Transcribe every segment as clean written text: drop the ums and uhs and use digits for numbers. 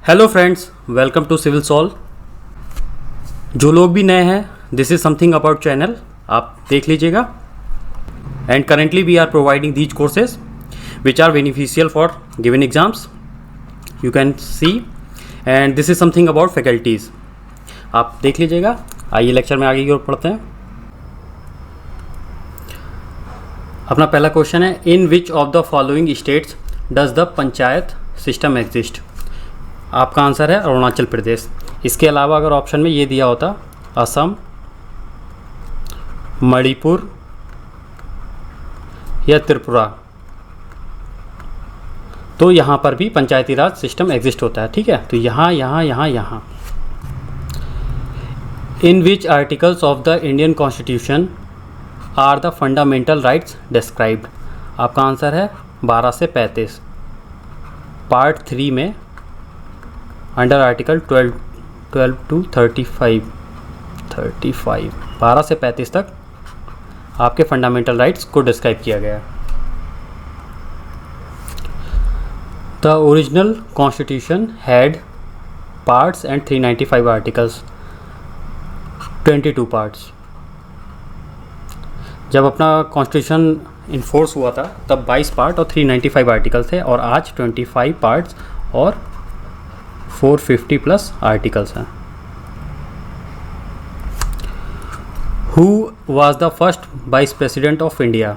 Hello friends, welcome to civil solve. जो लोग भी नए हैं, this is something about channel, आप देख लीजिएगा। And currently we are providing these courses which are beneficial for given exams, you can see. And this is something about faculties, आप देख लीजिएगा। आइए लेक्चर में आगे की ओर पढ़ते हैं। अपना पहला क्वेश्चन है, in which of the following states does the panchayat system exist. आपका आंसर है अरुणाचल प्रदेश। इसके अलावा अगर ऑप्शन में ये दिया होता असम, मणिपुर या त्रिपुरा, तो यहाँ पर भी पंचायती राज सिस्टम एग्जिस्ट होता है। ठीक है, तो यहाँ यहाँ यहाँ यहाँ। In which articles of the Indian constitution are the fundamental rights described. आपका आंसर है 12 से 35। पार्ट 3 में अंडर आर्टिकल 12 टू 35 12 से 35 तक आपके फंडामेंटल राइट्स को डिस्क्राइब किया गया है। The original constitution had parts and 395 articles, 22 parts. जब अपना कॉन्स्टिट्यूशन इन्फोर्स हुआ था तब 22 पार्ट और 395 आर्टिकल्स थे, और आज 25 पार्ट्स और 450 प्लस आर्टिकल्स हैं। Who was the first vice president of India.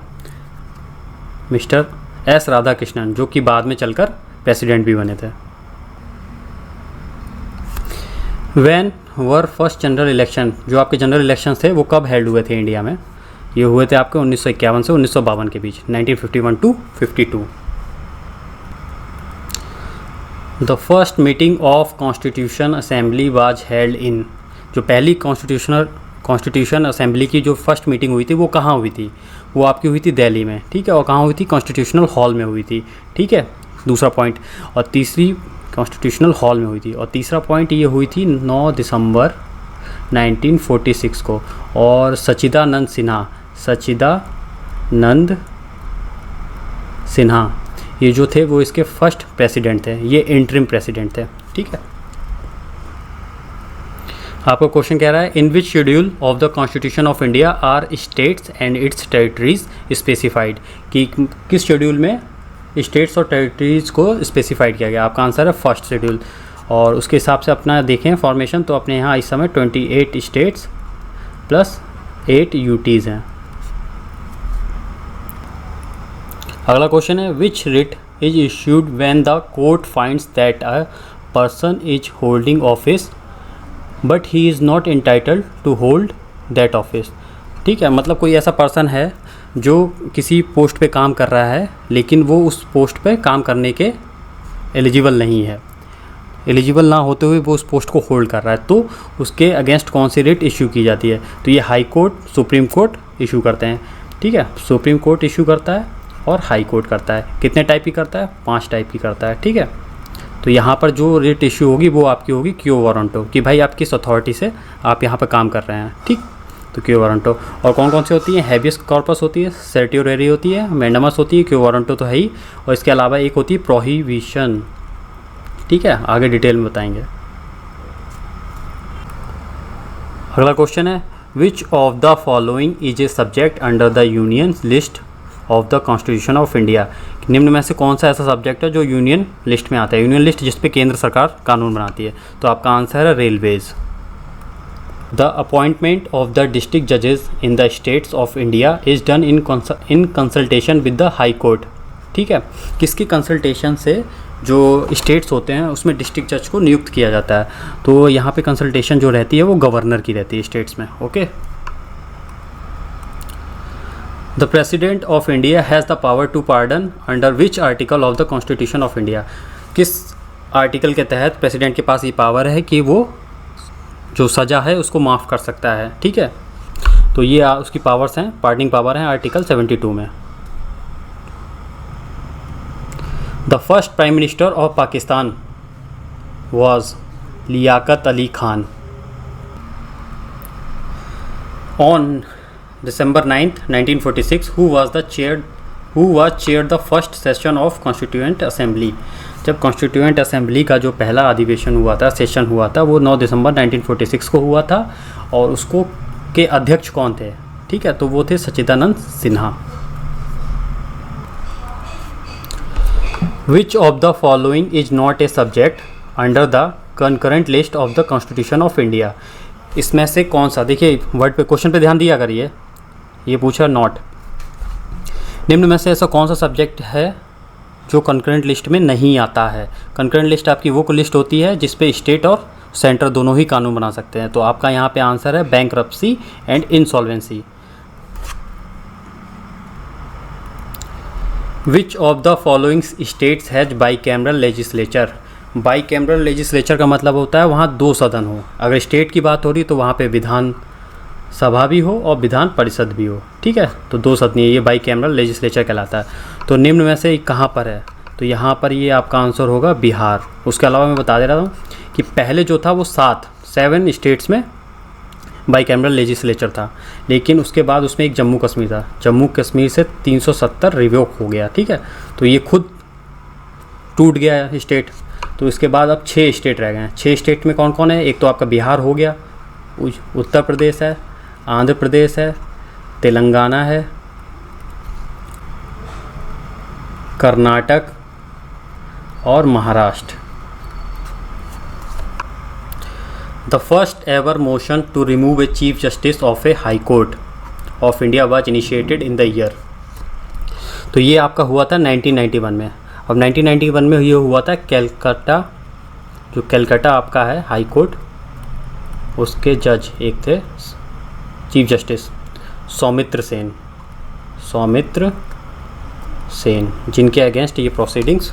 Mister S Radhakrishnan, जो कि बाद में चलकर प्रेसिडेंट भी बने थे। When were first general election, जो आपके जनरल इलेक्शन थे वो कब हेल्ड हुए थे इंडिया में। ये हुए थे आपके 1951 से 1952 के बीच, 1951 to 52। The first meeting of constitution assembly was held in. जो पहली कॉन्स्टिट्यूशन असेंबली की जो फर्स्ट मीटिंग हुई थी वो कहाँ हुई थी, वो आपकी हुई थी दिल्ली में। ठीक है, और कहाँ हुई थी, कॉन्स्टिट्यूशनल हॉल में हुई थी। ठीक है, दूसरा पॉइंट। और तीसरी कॉन्स्टिट्यूशनल हॉल में हुई थी। और तीसरा पॉइंट ये हुई थी 9 दिसंबर 1946 को। और सच्चिदानंद सिन्हा ये जो थे वो इसके फर्स्ट प्रेसिडेंट थे, ये इंटरिम प्रेसिडेंट थे। ठीक है, आपका क्वेश्चन कह रहा है, in which schedule of the constitution of India are states and its territories specified, कि किस शेड्यूल में स्टेट्स और टेरिटरीज को स्पेसिफाइड किया गया। आपका आंसर है फर्स्ट शेड्यूल। और उसके हिसाब से अपना देखें फॉर्मेशन, तो अपने यहाँ इस समय 28 स्टेट्स प्लस 8 यूटीज़ हैं। अगला क्वेश्चन है, which writ is issued when the court finds that a person is holding office but he is not entitled to hold that office. ठीक है, मतलब कोई ऐसा पर्सन है जो किसी पोस्ट पे काम कर रहा है लेकिन वो उस पोस्ट पे काम करने के एलिजिबल नहीं है, एलिजिबल ना होते हुए वो उस पोस्ट को होल्ड कर रहा है, तो उसके अगेंस्ट कौन सी रिट इशू की जाती है। तो ये high court, supreme court issue करते हैं। ठीक है, सुप्रीम कोर्ट इशू करता है और हाई कोर्ट करता है। कितने टाइप की करता है, 5 टाइप की करता है। ठीक है, तो यहाँ पर जो रिट इशू होगी वो आपकी होगी क्यो वारंटो, कि भाई आप किस अथॉरिटी से आप यहाँ पर काम कर रहे हैं। ठीक, तो क्यो वारंटो। और कौन कौन सी होती है, हैबियस कॉर्पस होती है, सर्टियोरेरी होती है, मैंडमस होती है, क्यो वारंटो तो है ही, और इसके अलावा एक होती है प्रोहिबिशन। ठीक है, आगे डिटेल में बताएंगे। अगला क्वेश्चन है, which of the following is a subject under the union list of the constitution of India. निम्न में से कौन सा ऐसा सब्जेक्ट है जो यूनियन लिस्ट में आता है, यूनियन लिस्ट जिस पे केंद्र सरकार कानून बनाती है। तो आपका आंसर है railways. The appointment of the district जजेस in the states of India is done in consultation with the high court. ठीक है, किसकी कंसल्टेशन से जो स्टेट्स होते हैं उसमें डिस्ट्रिक्ट जज को नियुक्त किया जाता है। तो यहाँ पे कंसल्टेशन जो रहती है वो गवर्नर की रहती है स्टेट्स में। Okay, the president of India has the power to pardon under which article of the constitution of India. किस आर्टिकल के तहत प्रेसिडेंट के पास ये पावर है कि वो जो सज़ा है उसको माफ़ कर सकता है। ठीक है, तो ये उसकी पावर्स हैं, पार्डनिंग पावर हैं आर्टिकल 72 में। The first prime minister of Pakistan was Liaquat Ali Khan. On December 9th, 1946, who was chaired the first session of Constituent Assembly। जब कॉन्स्टिट्यूएंट असेंबली का जो पहला अधिवेशन हुआ था, सेशन हुआ था, वो 9 दिसंबर 1946 को हुआ था और उसको के अध्यक्ष कौन थे? ठीक है, तो वो थे Sachchidanand Sinha. Which of the following is not a subject under the concurrent list of the constitution of India? इसमें से कौन सा, देखिए वर्ड पे, क्वेश्चन पे ध्यान दिया करिए, ये पूछा नॉट। निम्न में से ऐसा कौन सा सब्जेक्ट है जो कंकरेंट लिस्ट में नहीं आता है? कंकरेंट लिस्ट आपकी वो लिस्ट होती है जिस पे स्टेट और सेंटर दोनों ही कानून बना सकते हैं। तो आपका यहाँ पे आंसर है bankruptcy and insolvency. Which of the following states has bicameral legislature? Bicameral legislature का मतलब होता है वहाँ 2 सदन हो। अगर स्टेट की बात हो रही तो वहाँ पे विधान सभा भी हो और विधान परिषद भी हो। ठीक है, तो 2 सदनीय, ये बाईकैमरल लेजिस्लेचर कहलाता है। तो निम्न में से कहाँ पर है? तो यहाँ पर ये आपका आंसर होगा बिहार। उसके अलावा मैं बता दे रहा हूँ कि पहले जो था वो 7 स्टेट्स में बाईकैमरल लेजिस्लेचर था, लेकिन उसके बाद उसमें एक जम्मू कश्मीर था। जम्मू कश्मीर से 370 रिवोक हो गया। ठीक है, तो ये खुद टूट गया स्टेट। तो इसके बाद अब 6 स्टेट रह गए हैं। 6 स्टेट में कौन कौन है? एक तो आपका बिहार हो गया, उत्तर प्रदेश है, आंध्र प्रदेश है, तेलंगाना है, कर्नाटक और Maharashtra. The first ever motion to remove a chief justice of a high court of India was initiated in the year. तो ये आपका हुआ था 1991 में। अब 1991 में ये हुआ था कैलकाटा, जो कैलकाटा आपका है हाई कोर्ट, उसके जज एक थे चीफ जस्टिस सौमित्र सेन, जिनके अगेंस्ट ये प्रोसीडिंग्स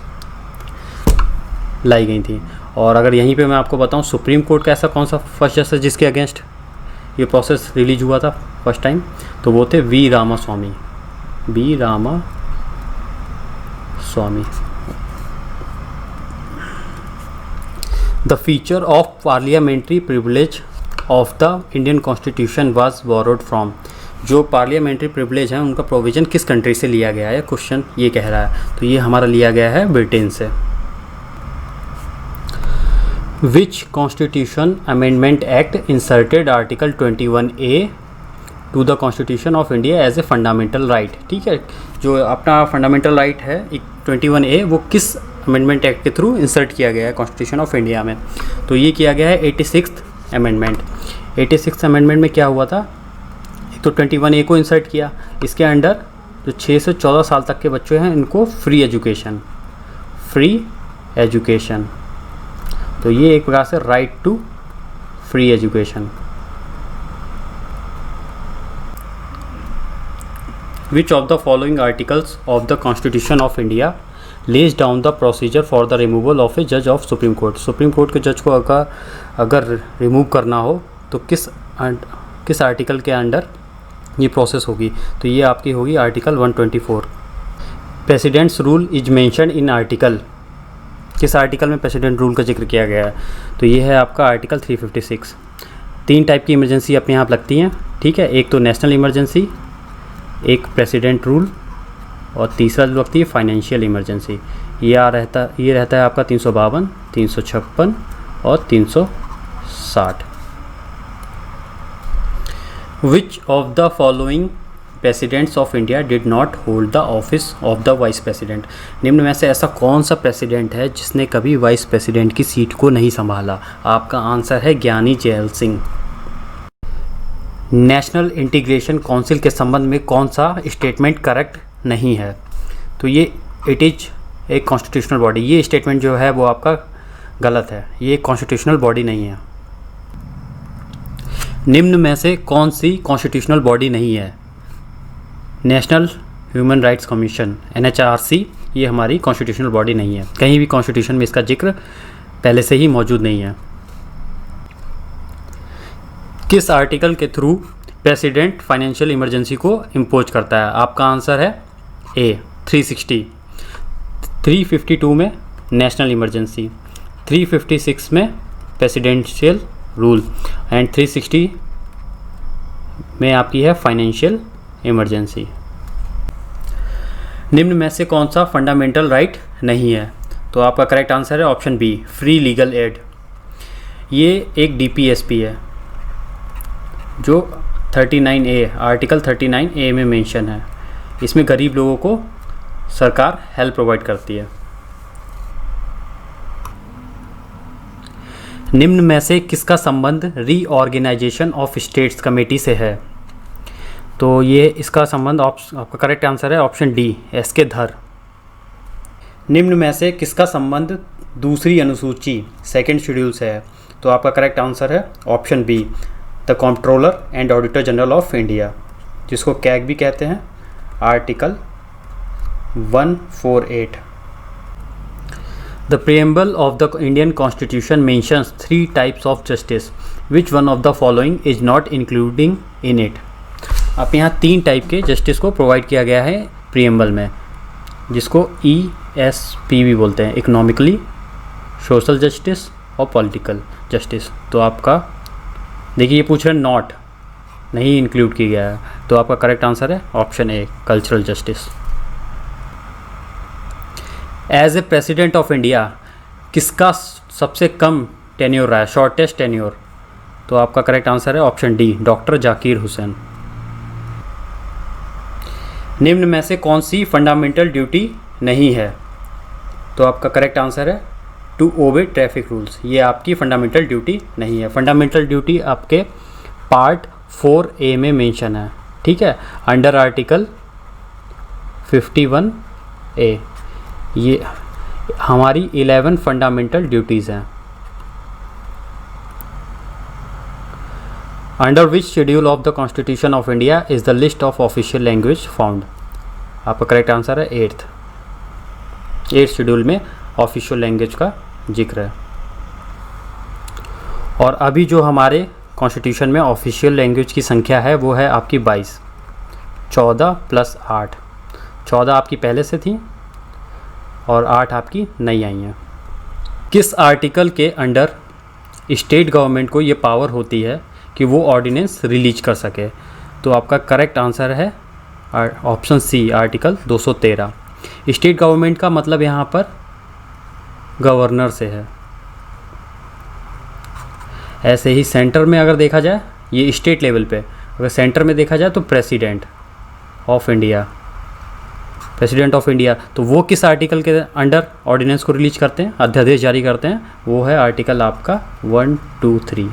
लाई गई थी। और अगर यहीं पे मैं आपको बताऊं सुप्रीम कोर्ट का ऐसा कौन सा फर्स्ट जस्टिस जिसके अगेंस्ट ये प्रोसेस रिलीज हुआ था फर्स्ट टाइम, तो वो थे V Ramaswami. The feature of parliamentary privilege of the Indian constitution was borrowed from. जो पार्लियामेंट्री प्रिविलेज है उनका प्रोविज़न किस कंट्री से लिया गया है, क्वेश्चन ये कह रहा है। तो ये हमारा लिया गया है ब्रिटेन से। Which constitution amendment act inserted article 21A to the constitution of India as a fundamental right? ठीक है, जो अपना फंडामेंटल राइट है 21A, वो किस अमेंडमेंट एक्ट के थ्रू इंसर्ट किया गया है कॉन्स्टिट्यूशन ऑफ इंडिया में? तो ये किया गया है 86th अमेंडमेंट। 86th अमेंडमेंट में क्या हुआ था? एक तो 21A को इंसर्ट किया, इसके अंडर जो 6 से 14 साल तक के बच्चे हैं इनको फ्री एजुकेशन, तो ये एक प्रकार से right to free education. Which of the following articles of the constitution of India lays down the procedure for the removal of a जज of supreme court? Supreme court के जज को अगर रिमूव करना हो तो किस आर्टिकल के अंडर ये प्रोसेस होगी? तो ये आपकी होगी article 124। Presidents rule is mention in article, किस आर्टिकल में प्रेसिडेंट रूल का जिक्र किया गया है? तो ये है आपका आर्टिकल 356। 3 टाइप की इमरजेंसी अपने यहाँ लगती हैं। ठीक है, एक तो नेशनल इमरजेंसी, एक प्रेसिडेंट रूल, और तीसरा जो लगती है फाइनेंशियल इमरजेंसी। ये रहता है आपका 352, 356 और 360। Which of the following presidents of India did not hold the office of the vice president? निम्न में से ऐसा कौन सा प्रेसिडेंट है जिसने कभी वाइस प्रेसिडेंट की सीट को नहीं संभाला? आपका आंसर है ज्ञानी gel Singh. National integration council के संबंध में कौन सा स्टेटमेंट करेक्ट नहीं है? तो ये इट इज एक कॉन्स्टिट्यूशनल बॉडी, ये स्टेटमेंट जो है वो आपका गलत है, ये कॉन्स्टिट्यूशनल बॉडी नहीं है। निम्न में से कौन सी कॉन्स्टिट्यूशनल बॉडी नहीं है? National human rights commission NHRC, ये हमारी कॉन्स्टिट्यूशनल बॉडी नहीं है। कहीं भी कॉन्स्टिट्यूशन में इसका जिक्र पहले से ही मौजूद नहीं है। किस आर्टिकल के थ्रू प्रेसिडेंट फाइनेंशियल इमरजेंसी को इम्पोज करता है? आपका आंसर है A 360। 352 में नेशनल इमरजेंसी, 356 में प्रेसिडेंशियल रूल एंड 360 में आपकी है फाइनेंशियल इमरजेंसी। निम्न में से कौन सा फंडामेंटल राइट नहीं है? तो आपका करेक्ट आंसर है option B, free legal aid. ये एक DPSP है जो 39A, आर्टिकल 39A में मेंशन है। इसमें गरीब लोगों को सरकार हेल्प प्रोवाइड करती है। निम्न में से किसका संबंध रीऑर्गेनाइजेशन ऑफ स्टेट्स कमेटी से है? तो ये इसका संबंध आपका करेक्ट आंसर है ऑप्शन डी, SK धर। निम्न में से किसका संबंध दूसरी अनुसूची सेकंड शेड्यूल से है? तो आपका करेक्ट आंसर है option B, the controller and auditor general of India, जिसको कैग भी कहते हैं, article 148। The preamble of the Indian Constitution mentions 3 types of justice. Which one of the following is not including in it? आप यहाँ 3 type के justice को provide किया गया है प्रीएम्बल में, जिसको ESP भी बोलते हैं, इकोनॉमिकली, सोशल जस्टिस और पॉलिटिकल जस्टिस। तो आपका देखिए ये पूछ रहे हैं नॉट, नहीं इंक्लूड किया गया है, तो आपका करेक्ट आंसर है option A, cultural justice. As a president of India किसका सबसे कम टेन्योर रहा है, शॉर्टेस्ट टेन्योर? तो आपका करेक्ट आंसर है option D, doctor Zakir Hussain. निम्न में से कौन सी फंडामेंटल ड्यूटी नहीं है? तो आपका करेक्ट आंसर है टू ओबे ट्रैफिक रूल्स। ये आपकी फंडामेंटल ड्यूटी नहीं है। फंडामेंटल ड्यूटी आपके पार्ट 4A में मेंशन है, ठीक है, अंडर आर्टिकल 51A। ये हमारी 11 फंडामेंटल ड्यूटीज़ हैं। Under which schedule of the constitution of India is the list of official language found? आपका करेक्ट आंसर है 8th शेड्यूल में ऑफिशियल लैंग्वेज का जिक्र है। और अभी जो हमारे कॉन्स्टिट्यूशन में ऑफिशियल लैंग्वेज की संख्या है वो है आपकी 22, 14 + 8। 14 आपकी पहले से थी और 8 आपकी नई आई हैं। किस आर्टिकल के अंडर स्टेट गवर्नमेंट को ये पावर होती है कि वो ऑर्डिनेंस रिलीज कर सके? तो आपका करेक्ट आंसर है option C, article 213। State government का मतलब यहाँ पर गवर्नर से है। ऐसे ही सेंटर में अगर देखा जाए, ये स्टेट लेवल पे, अगर सेंटर में देखा जाए तो प्रेसिडेंट ऑफ इंडिया, तो वो किस आर्टिकल के अंडर ऑर्डिनेंस को रिलीज करते हैं, अध्यादेश जारी करते हैं? वो है आर्टिकल आपका 123।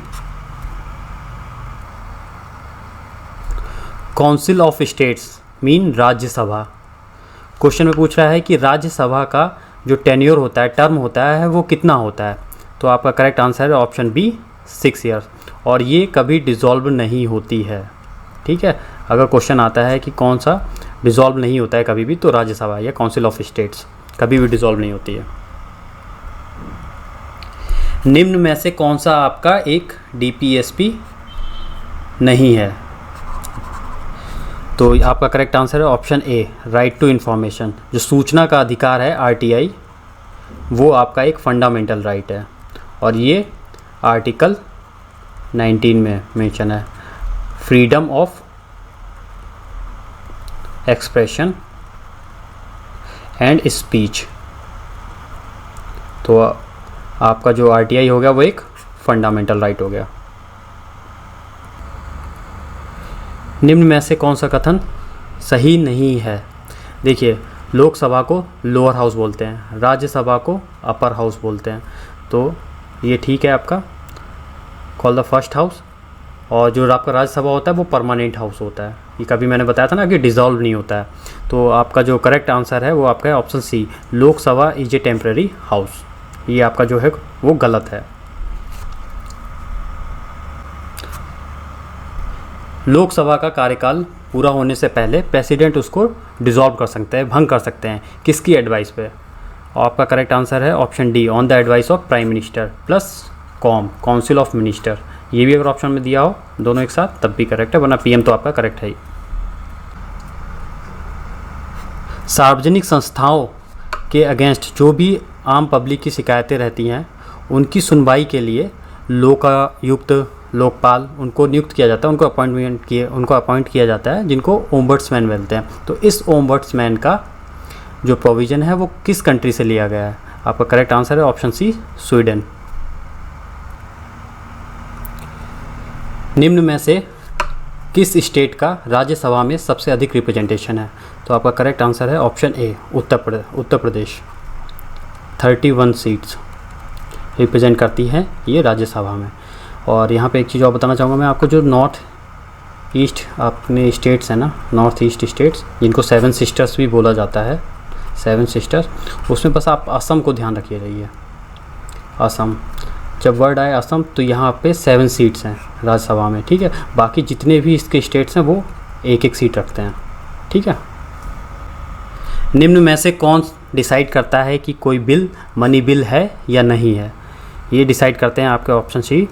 Council of states mean Rajya Sabha. Question में पूछ रहा है कि राज्यसभा का जो टेन्योर होता है, टर्म होता है, वो कितना होता है? तो आपका करेक्ट आंसर है ऑप्शन बी, 6 ईयर्स। और ये कभी डिज़ोल्व नहीं होती है, ठीक है। अगर क्वेश्चन आता है कि कौन सा डिज़ोल्व नहीं होता है कभी भी, तो राज्यसभा या काउंसिल ऑफ स्टेट्स कभी भी डिज़ोल्व नहीं होती है। निम्न में से कौन सा आपका एक DPSP नहीं है? तो आपका करेक्ट आंसर है option A, right to information. जो सूचना का अधिकार है RTI, वो आपका एक फंडामेंटल राइट है और ये आर्टिकल 19 में मेंशन है, freedom of expression and speech. तो आपका जो RTI हो गया वो एक फंडामेंटल राइट हो गया। निम्न में से कौन सा कथन सही नहीं है? देखिए, लोकसभा को लोअर हाउस बोलते हैं, राज्यसभा को अपर हाउस बोलते हैं, तो ये ठीक है आपका, कॉल द फर्स्ट हाउस। और जो आपका राज्यसभा होता है वो परमानेंट हाउस होता है। ये कभी मैंने बताया था ना कि डिज़ोल्व नहीं होता है। तो आपका जो करेक्ट आंसर है वो आपका है option C, Lok Sabha is a temporary house. ये आपका जो है वो गलत है। लोकसभा का कार्यकाल पूरा होने से पहले प्रेसिडेंट उसको डिसॉल्व कर सकते हैं, भंग कर सकते हैं, किसकी एडवाइस पे? और आपका करेक्ट आंसर है option D, on the advice of prime minister plus council of minister. ये भी अगर ऑप्शन में दिया हो दोनों एक साथ तब भी करेक्ट है, वरना PM तो आपका करेक्ट है ही। सार्वजनिक संस्थाओं के अगेंस्ट जो भी आम पब्लिक की शिकायतें रहती हैं उनकी सुनवाई के लिए लोकायुक्त, लोकपाल उनको नियुक्त किया जाता है, उनको अपॉइंट किया जाता है, जिनको ओम्बड्समैन मिलते हैं। तो इस ओम्बड्समैन का जो प्रोविज़न है वो किस कंट्री से लिया गया है? आपका करेक्ट आंसर है ऑप्शन सी, स्वीडन। निम्न में से किस स्टेट का राज्यसभा में सबसे अधिक रिप्रेजेंटेशन है? तो आपका करेक्ट आंसर है ऑप्शन ए, उत्तर प्रदेश। 31 सीट्स रिप्रेजेंट करती है ये राज्यसभा में। और यहाँ पे एक चीज़ और बताना चाहूँगा मैं आपको, जो नॉर्थ ईस्ट अपने स्टेट्स हैं ना, नॉर्थ ईस्ट स्टेट्स जिनको 7 सिस्टर्स भी बोला जाता है, 7 सिस्टर्स, उसमें बस आप असम को ध्यान रखिए रहिए। असम, जब वर्ड आए असम तो यहाँ पे 7 सीट्स हैं राज्यसभा में, ठीक है। बाकी जितने भी इसके स्टेट्स हैं वो एक एक सीट रखते हैं, ठीक है। निम्न में से कौन डिसाइड करता है कि कोई बिल मनी बिल है या नहीं है? ये डिसाइड करते हैं आपके ऑप्शन सी,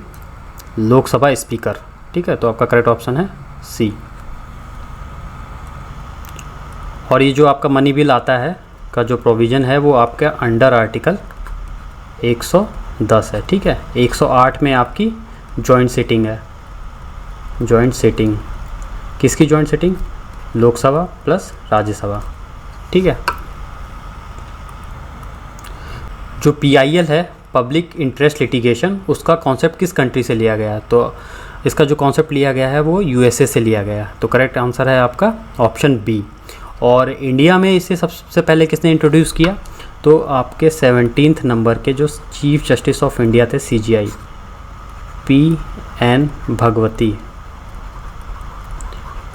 लोकसभा स्पीकर, ठीक है। तो आपका करेक्ट ऑप्शन है सी। और ये जो आपका मनी बिल आता है का जो प्रोविज़न है वो आपके अंडर आर्टिकल 110 है, ठीक है। 108 में आपकी जॉइंट सिटिंग है। जॉइंट सिटिंग किसकी joint sitting? Lok Sabha plus Rajya Sabha, ठीक है। जो PIL है, पब्लिक इंटरेस्ट लिटिगेशन, उसका कॉन्सेप्ट किस कंट्री से लिया गया है? तो इसका जो कॉन्सेप्ट लिया गया है वो USA से लिया गया है। तो करेक्ट आंसर है आपका ऑप्शन बी। और इंडिया में इसे सबसे पहले किसने इंट्रोड्यूस किया? तो आपके 17th नंबर के जो चीफ जस्टिस ऑफ इंडिया थे CJI, PN भगवती,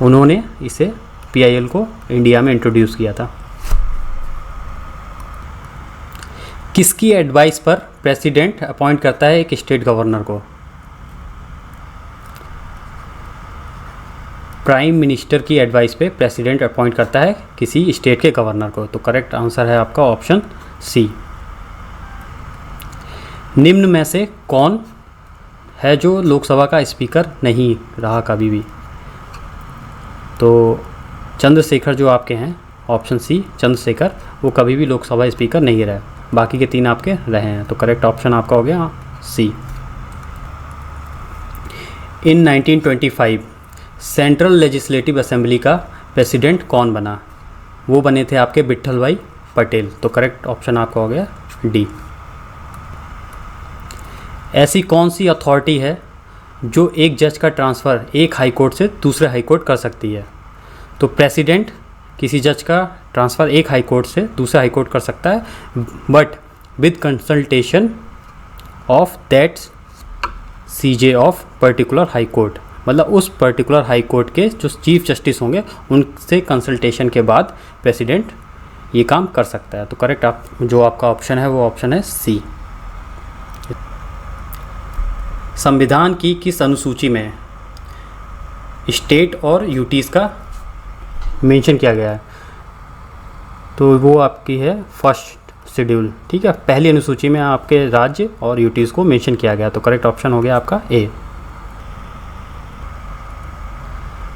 उन्होंने इसे PIL को इंडिया में इंट्रोड्यूस किया था। किसकी एडवाइस पर प्रेसिडेंट अपॉइंट करता है एक स्टेट गवर्नर को? प्राइम मिनिस्टर की एडवाइस पे प्रेसिडेंट अपॉइंट करता है किसी स्टेट के गवर्नर को। तो करेक्ट आंसर है आपका ऑप्शन सी। निम्न में से कौन है जो लोकसभा का स्पीकर नहीं रहा कभी भी? तो चंद्रशेखर जो आपके हैं, ऑप्शन सी चंद्रशेखर, वो कभी भी लोकसभा स्पीकर नहीं रहे। बाकी के 3 आपके रहे हैं। तो करेक्ट ऑप्शन आपका हो गया सी। इन 1925 सेंट्रल लेजिस्लेटिव असेंबली का प्रेसिडेंट कौन बना? वो बने थे आपके विट्ठल भाई पटेल। तो करेक्ट ऑप्शन आपका हो गया डी। ऐसी कौन सी अथॉरिटी है जो एक जज का ट्रांसफ़र एक हाई कोर्ट से दूसरे हाई कोर्ट कर सकती है? तो प्रेसिडेंट किसी जज का ट्रांसफ़र एक हाई कोर्ट से दूसरे हाई कोर्ट कर सकता है, but with consultation of that CJ of particular high court. मतलब उस पर्टिकुलर हाई कोर्ट के जो चीफ जस्टिस होंगे उनसे कंसल्टेशन के बाद प्रेसिडेंट ये काम कर सकता है। तो करेक्ट जो आपका ऑप्शन है वो ऑप्शन है सी। संविधान की किस अनुसूची में स्टेट और यूटीज़ का मेंशन किया गया है? तो वो आपकी है फर्स्ट शेड्यूल, ठीक है। पहली अनुसूची में आपके राज्य और यूटीज़ को मेंशन किया गया। तो करेक्ट ऑप्शन हो गया आपका ए।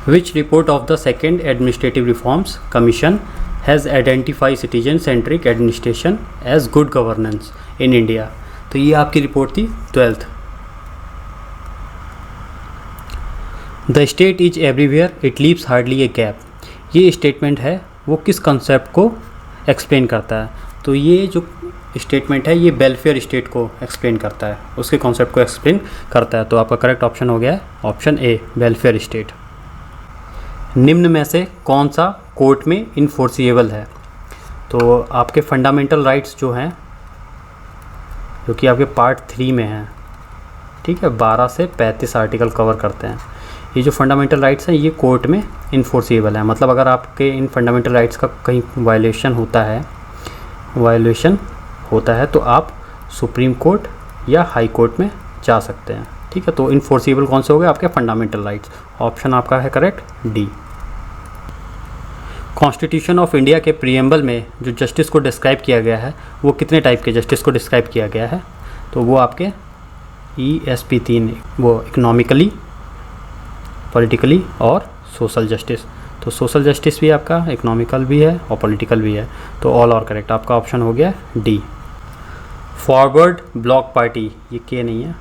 Which report of the second Administrative Reforms Commission has identified citizen-centric administration as good governance in India? तो ये आपकी रिपोर्ट थी 12th। The state is everywhere, it leaves hardly a gap। ये स्टेटमेंट है वो किस कंसेप्ट को एक्सप्लेन करता है? तो ये जो स्टेटमेंट है ये वेलफेयर स्टेट को एक्सप्लेन करता है, उसके कॉन्सेप्ट को एक्सप्लेन करता है। तो आपका करेक्ट ऑप्शन हो गया है ऑप्शन ए, वेलफेयर स्टेट। निम्न में से कौन सा कोर्ट में इन्फोर्सिएबल है? तो आपके फंडामेंटल राइट्स जो हैं, जो कि आपके पार्ट 3 में हैं, ठीक है, 12 से 35 आर्टिकल कवर करते हैं। ये जो फंडामेंटल राइट्स हैं ये कोर्ट में इन्फोर्सिएबल है। मतलब अगर आपके इन फंडामेंटल राइट्स का कहीं वायलेशन होता है तो आप सुप्रीम कोर्ट या हाई कोर्ट में जा सकते हैं, ठीक है। तो इन्फोर्सिबल कौन से हो गए? आपके फंडामेंटल राइट्स। ऑप्शन आपका है correct D. Constitution of India के प्रीएम्बल में जो जस्टिस को डिस्क्राइब किया गया है वो कितने टाइप के जस्टिस को डिस्क्राइब किया गया है? तो वो आपके ESP 3, वो इकोनॉमिकली, पॉलिटिकली और सोशल जस्टिस। तो सोशल जस्टिस भी आपका इकोनॉमिकल भी है और पॉलिटिकल भी है। तो ऑल और करेक्ट आपका ऑप्शन हो गया डी। फॉरवर्ड ब्लॉक पार्टी, ये के नहीं है,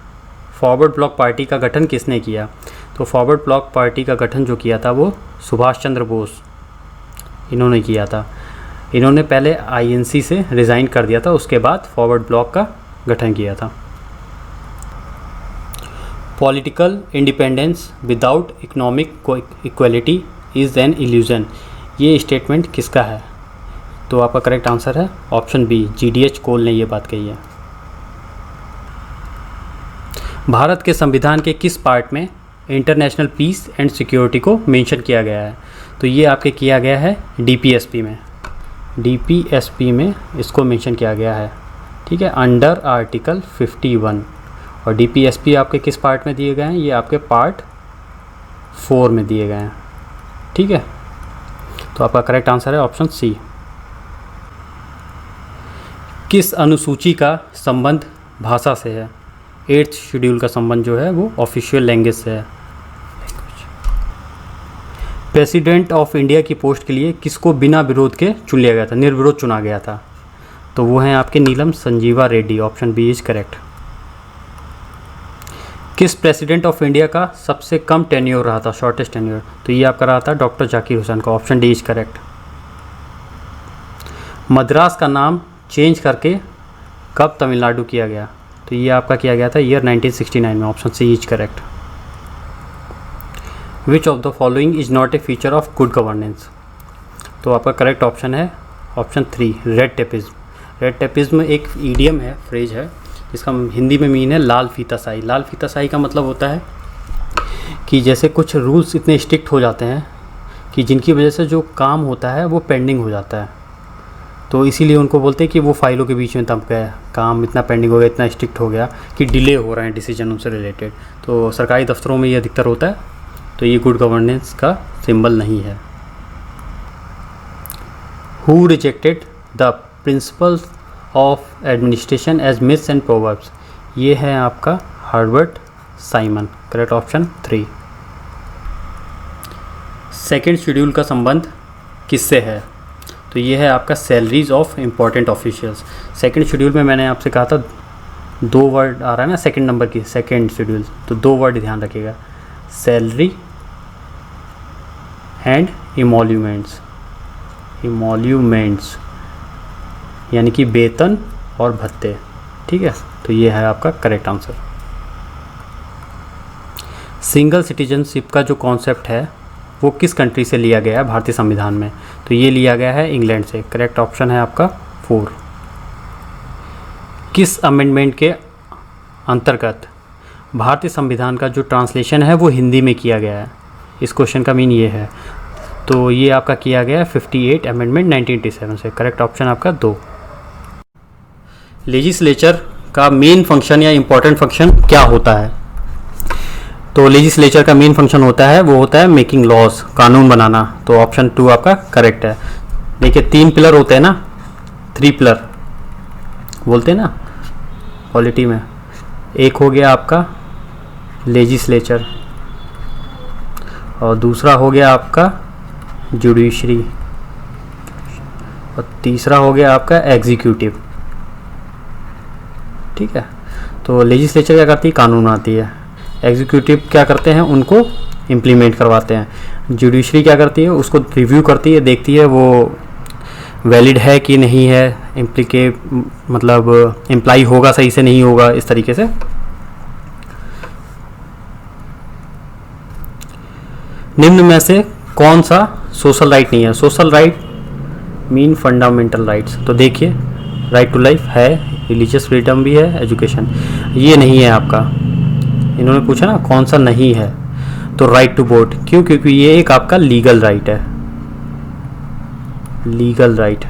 फॉरवर्ड ब्लॉक पार्टी का गठन किसने किया? तो फॉरवर्ड ब्लॉक पार्टी का गठन जो किया था वो सुभाष चंद्र बोस, इन्होंने किया था। इन्होंने पहले आईएनसी से रिज़ाइन कर दिया था, उसके बाद फॉरवर्ड ब्लॉक का गठन किया था। Political independence without economic equality is an illusion, ये स्टेटमेंट किसका है? तो आपका करेक्ट आंसर है ऑप्शन बी, GDH कोल ने ये बात कही है। भारत के संविधान के किस पार्ट में इंटरनेशनल पीस एंड सिक्योरिटी को मेंशन किया गया है? तो ये आपके किया गया है DPSP में, DPSP में इसको मेंशन किया गया है, ठीक है, अंडर आर्टिकल 51। और DPSP आपके किस पार्ट में दिए गए हैं? ये आपके पार्ट 4 में दिए गए हैं, ठीक है। तो आपका करेक्ट आंसर है ऑप्शन सी। किस अनुसूची का संबंध भाषा से है? 8th शेड्यूल का संबंध जो है वो ऑफिशियल लैंग्वेज से है। प्रेसिडेंट ऑफ इंडिया की पोस्ट के लिए किसको बिना विरोध के चुन लिया गया था, निर्विरोध चुना गया था? तो वो हैं आपके Neelam Sanjiva Reddy, option B is correct. किस प्रेसिडेंट ऑफ इंडिया का सबसे कम टेन्योर रहा था, शॉर्टेस्ट टेन्योर? तो ये आपका रहा था डॉक्टर जाकिर हुसैन का, option D is correct. Madras का नाम चेंज करके कब तमिलनाडु किया गया? तो ये आपका किया गया था ईयर 1969 में, option C is correct. Which of the following is not a feature of good governance? तो आपका करेक्ट ऑप्शन है option 3, red tapism. Red tapism एक ईडियम है, फ्रेज है, जिसका हिंदी में मीन है लाल फीताशाही। लाल फीताशाही का मतलब होता है कि जैसे कुछ रूल्स इतने स्ट्रिक्ट हो जाते हैं कि जिनकी वजह से जो काम होता है वो पेंडिंग हो जाता है, तो इसीलिए उनको बोलते हैं कि वो फाइलों के बीच में दब गया, काम इतना पेंडिंग हो गया, इतना स्ट्रिक्ट हो गया कि डिले हो रहे हैं डिसीजन उनसे रिलेटेड। तो सरकारी दफ्तरों में ये अधिकतर होता है, तो ये गुड गवर्नेंस का सिंबल नहीं है। Who rejected the principles of administration as myths and proverbs? ये है आपका Herbert Simon, correct option 3। Second schedule का संबंध किससे है? तो ये है आपका salaries of important officials. Second schedule में मैंने आपसे कहा था 2 वर्ड आ रहा है ना सेकंड नंबर की, सेकंड शेड्यूल, तो 2 वर्ड ध्यान रखिएगा, सैलरी एंड इमोल्यूमेंट्स। इमोल्यूमेंट्स यानी कि वेतन और भत्ते, ठीक है। तो ये है आपका करेक्ट आंसर। सिंगल सिटीजनशिप का जो कॉन्सेप्ट है वो किस कंट्री से लिया गया है भारतीय संविधान में? तो ये लिया गया है इंग्लैंड से, करेक्ट ऑप्शन है आपका 4। किस अमेंडमेंट के अंतर्गत भारतीय संविधान का जो ट्रांसलेशन है वो हिंदी में किया गया है? इस क्वेश्चन का मीन ये है, तो ये आपका किया गया है 58 अमेंडमेंट 1987 से, करेक्ट ऑप्शन आपका 2। लेजिस्लेचर का मेन फंक्शन या इम्पोर्टेंट फंक्शन क्या होता है? तो लेजिस्लेचर का मेन फंक्शन होता है वो होता है मेकिंग लॉज, कानून बनाना, तो ऑप्शन 2 आपका करेक्ट है। देखिए 3 पिलर होते हैं ना, 3 पिलर बोलते हैं ना पॉलिटी में। एक हो गया आपका लेजिस्लेचर, और दूसरा हो गया आपका जुडिशरी, और तीसरा हो गया आपका एग्जीक्यूटिव, ठीक है। तो लेजिस्लेचर क्या करती है, कानून बनाती है। एग्जीक्यूटिव क्या करते हैं, उनको इम्प्लीमेंट करवाते हैं। जुडिशरी क्या करती है, उसको रिव्यू करती है, देखती है वो वैलिड है कि नहीं है, मतलब इम्प्लाई होगा सही से नहीं होगा, इस तरीके से। निम्न में से कौन सा सोशल राइट नहीं है? Social right mean fundamental rights. तो देखिए राइट टू लाइफ है, रिलीजियस फ्रीडम भी है, एजुकेशन, ये नहीं है आपका। इन्होंने पूछा ना कौन सा नहीं है, तो राइट टू वोट, क्यों? क्योंकि ये एक आपका लीगल राइट है, लीगल राइट।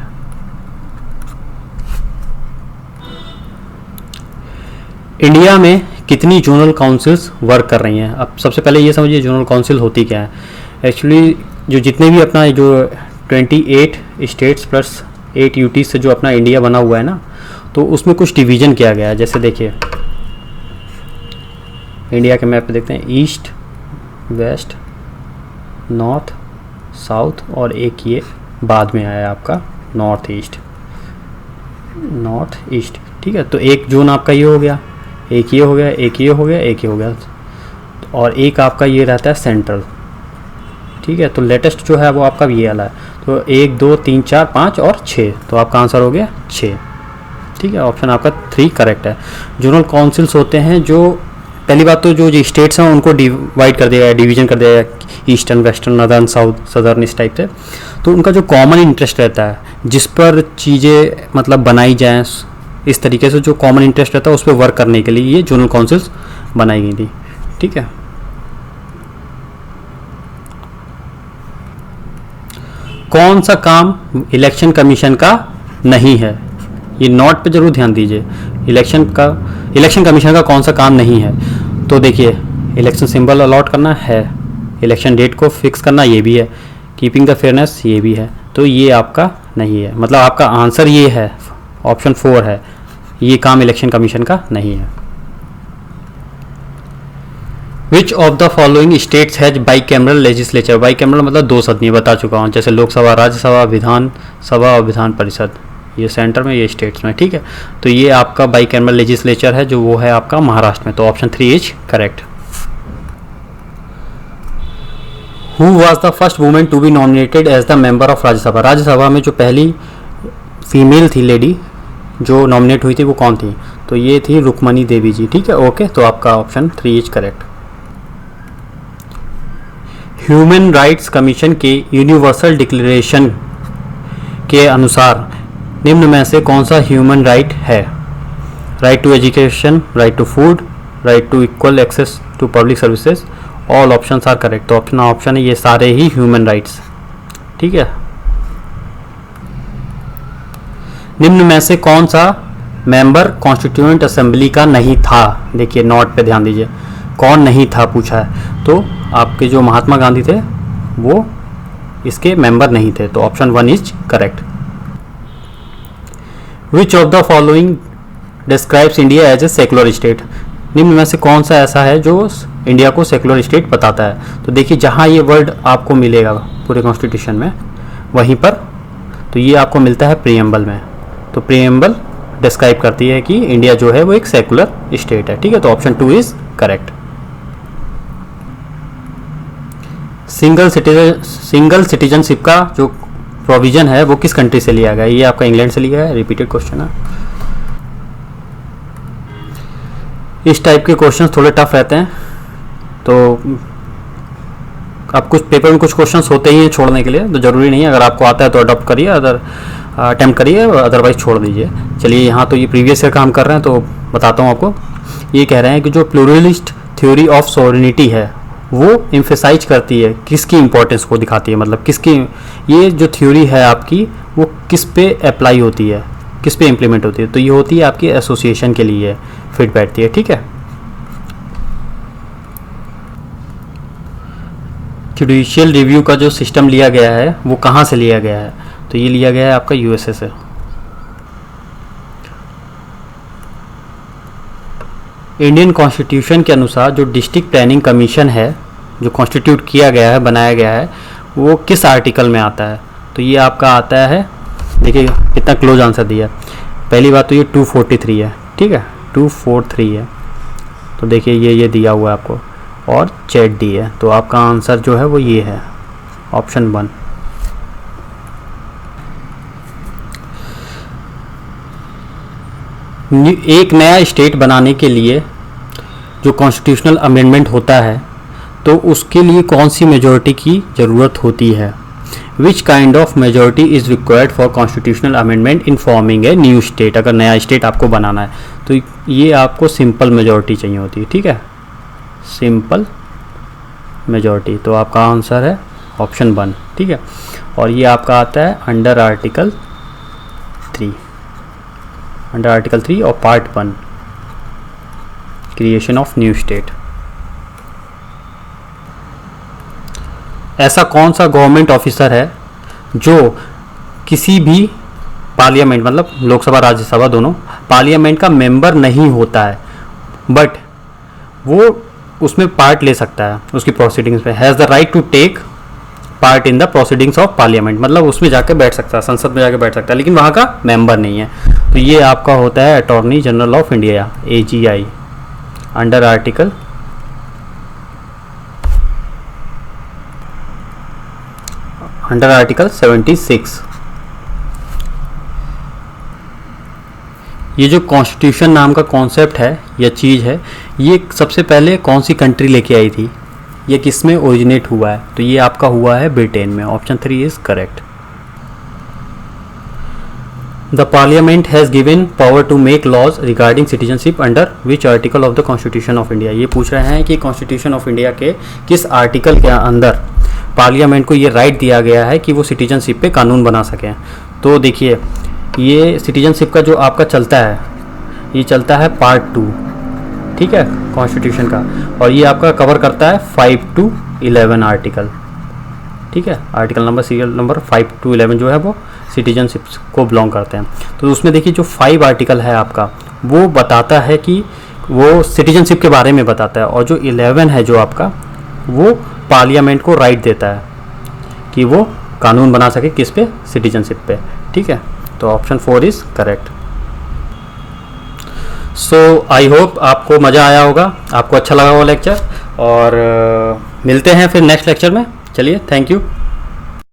इंडिया में कितनी जोनल काउंसिल्स वर्क कर रही हैं? अब सबसे पहले ये समझिए जोनल काउंसिल होती क्या है। एक्चुअली जो जितने भी अपना जो 28 स्टेट्स प्लस 8 यूटी से जो अपना इंडिया बना हुआ है ना, तो उसमें कुछ डिवीज़न किया गया है। जैसे देखिए इंडिया के मैप पे देखते हैं, ईस्ट, वेस्ट, नॉर्थ, साउथ, और एक ये बाद में आया आपका नॉर्थ ईस्ट, नॉर्थ ईस्ट, ठीक है। तो एक जोन आपका ये हो गया, एक ये हो गया, एक ये हो गया, एक ये हो गया, और एक आपका ये रहता है सेंट्रल, ठीक है। तो लेटेस्ट जो है वो आपका ये वाला है। तो तो 1 2 3 4 5 और 6, तो आपका आंसर हो गया 6। ठीक है, ऑप्शन आपका 3 करेक्ट है। जोनल काउंसिल्स होते हैं जो, पहली बात तो जो स्टेट्स हैं उनको डिवाइड कर दिया है, डिवीजन कर दिया है, eastern, western, northern, south, southern, इस टाइप से। तो उनका जो कॉमन इंटरेस्ट रहता है जिस पर चीज़ें मतलब बनाई जाएँ, इस तरीके से जो कॉमन इंटरेस्ट रहता है उस पर वर्क करने के लिए ये जोनल काउंसिल्स बनाई गई थी। ठीक है, कौन सा काम इलेक्शन कमीशन का नहीं है, ये नोट पे जरूर ध्यान दीजिए। इलेक्शन कमीशन का कौन सा काम नहीं है? तो देखिए, इलेक्शन सिंबल अलॉट करना है, इलेक्शन डेट को फिक्स करना ये भी है, कीपिंग द फेयरनेस ये भी है, तो ये आपका नहीं है। मतलब आपका आंसर ये है, ऑप्शन 4 है, ये काम इलेक्शन कमीशन का नहीं है। Which of the following states has bicameral legislature? Bicameral मतलब 2 सदनीय, बता चुका हूँ, जैसे लोकसभा, राज्यसभा, विधान सभा और विधान परिषद, ये सेंटर में, ये स्टेट्स में। ठीक है, तो ये आपका बाईकैमरल लेजिस्लेचर है जो वो है आपका महाराष्ट्र में, तो option 3 is correct. Who was the first women to be nominated as the member of Rajya Sabha? Rajya Sabha में जो पहली फीमेल थी लेडी जो नॉमिनेट हुई थी वो कौन थी? तो ये थी रुक्मणी देवी जी। ठीक है, ओके, तो आपका option 3 is correct. Human rights commission के यूनिवर्सल डिक्लेरेशन के अनुसार निम्न में से कौन सा ह्यूमन राइट है? Right to education, right to food, right to equal access to public services, all options are correct. तो अपना ऑप्शन है ये सारे ही ह्यूमन राइट्स। ठीक है, निम्न में से कौन सा मेंबर कॉन्स्टिट्यूएंट असेंबली का नहीं था? देखिए नोट पे ध्यान दीजिए, कौन नहीं था पूछा है, तो आपके जो महात्मा गांधी थे वो इसके मेंबर नहीं थे, तो option 1 is correct. Which of the following describes India as a secular state? निम्न में से कौन सा ऐसा है जो इंडिया को सेकुलर स्टेट बताता है? तो देखिए जहाँ ये वर्ड आपको मिलेगा पूरे कॉन्स्टिट्यूशन में वहीं पर, तो ये आपको मिलता है प्रीएम्बल में। तो प्रीएम्बल डिस्क्राइब करती है कि इंडिया जो है वो एक सेकुलर स्टेट है। ठीक है, तो option 2 is correct. Single citizenship का जो प्रोविजन है वो किस कंट्री से लिया गया? ये आपका इंग्लैंड से लिया है, रिपीटेड क्वेश्चन है। इस टाइप के क्वेश्चंस थोड़े टफ रहते हैं, तो अब कुछ पेपर में कुछ क्वेश्चंस होते ही हैं छोड़ने के लिए, तो ज़रूरी नहीं है, अगर आपको आता है तो अडॉप्ट करिए, अदर अटैम्प्ट करिए, अदरवाइज छोड़ दीजिए। चलिए यहाँ तो ये प्रीवियस ईयर का हम कर रहे हैं तो बताता हूँ आपको। ये कह रहे हैं कि जो प्लूरलिस्ट थ्योरी ऑफ सॉवरेनिटी है वो इम्फेसाइज करती है, किसकी इंपॉर्टेंस को दिखाती है, मतलब किसकी, ये जो थ्योरी है आपकी वो किस पे अप्लाई होती है, किस पे इम्प्लीमेंट होती है? तो ये होती है आपकी एसोसिएशन के लिए फिट बैठती है। ठीक है, जुडिशियल रिव्यू का जो सिस्टम लिया गया है वो कहाँ से लिया गया है? तो ये लिया गया है आपका यूएसए से। इंडियन कॉन्स्टिट्यूशन के अनुसार जो डिस्ट्रिक्ट प्लानिंग कमीशन है जो कॉन्स्टिट्यूट किया गया है, बनाया गया है, वो किस आर्टिकल में आता है? तो ये आपका आता है, देखिए कितना क्लोज आंसर दिया है। पहली बात तो ये 243 है। ठीक है, 243 है, तो देखिए ये दिया हुआ है आपको, और चैट डी है, तो आपका आंसर जो है वो ये है, ऑप्शन 1। एक नया स्टेट बनाने के लिए जो कॉन्स्टिट्यूशनल अमेंडमेंट होता है तो उसके लिए कौन सी मेजॉरिटी की ज़रूरत होती है? Which kind of majority is required for constitutional amendment in forming a new state? अगर नया स्टेट आपको बनाना है तो ये आपको सिंपल मेजॉरिटी चाहिए होती है। ठीक है, सिंपल मेजॉरिटी, तो आपका आंसर है ऑप्शन 1। ठीक है, और ये आपका आता है अंडर आर्टिकल 3, अंडर आर्टिकल 3 और part 1, creation of new state. ऐसा कौन सा गवर्नमेंट ऑफिसर है जो किसी भी पार्लियामेंट, मतलब लोकसभा राज्यसभा दोनों, पार्लियामेंट का मेंबर नहीं होता है बट वो उसमें पार्ट ले सकता है उसकी प्रोसीडिंग्स में? Has the right to take part in the proceedings of parliament, मतलब उसमें जाके बैठ सकता है, संसद में जाके बैठ सकता है, लेकिन वहाँ का मेंबर नहीं है। तो ये आपका होता है attorney general of India, AGI, under article under article 76। ये जो कॉन्स्टिट्यूशन नाम का कॉन्सेप्ट है या चीज़ है, ये सबसे पहले कौन सी कंट्री लेके आई थी, ये किस में ओरिजिनेट हुआ है, तो ये आपका हुआ है ब्रिटेन में। Option 3 is correct. The parliament has given power to make laws regarding citizenship under which article of the constitution of India. ये पूछ रहे हैं कि कॉन्स्टिट्यूशन ऑफ इंडिया के किस आर्टिकल के अंदर पार्लियामेंट को ये राइट दिया गया है कि वो सिटीजनशिप पे कानून बना सकें। तो देखिए, ये सिटीजनशिप का जो आपका चलता है, ये चलता है पार्ट 2, ठीक है, कॉन्स्टिट्यूशन का, और ये आपका कवर करता है 5 to 11 आर्टिकल, ठीक है। Article number, serial number 5 to 11 जो है वो सिटीजनशिप को बिलोंग करते हैं। तो उसमें देखिए जो 5 आर्टिकल है आपका, वो बताता है कि वो सिटीजनशिप के बारे में बताता है, और जो 11 है जो आपका, वो पार्लियामेंट को राइट देता है कि वो कानून बना सके किस पे, सिटीजनशिप पे, ठीक है। तो option 4 is correct. So I hope आपको मज़ा आया होगा, आपको अच्छा लगा वो लेक्चर, और मिलते हैं फिर नेक्स्ट लेक्चर में। चलिए, थैंक यू।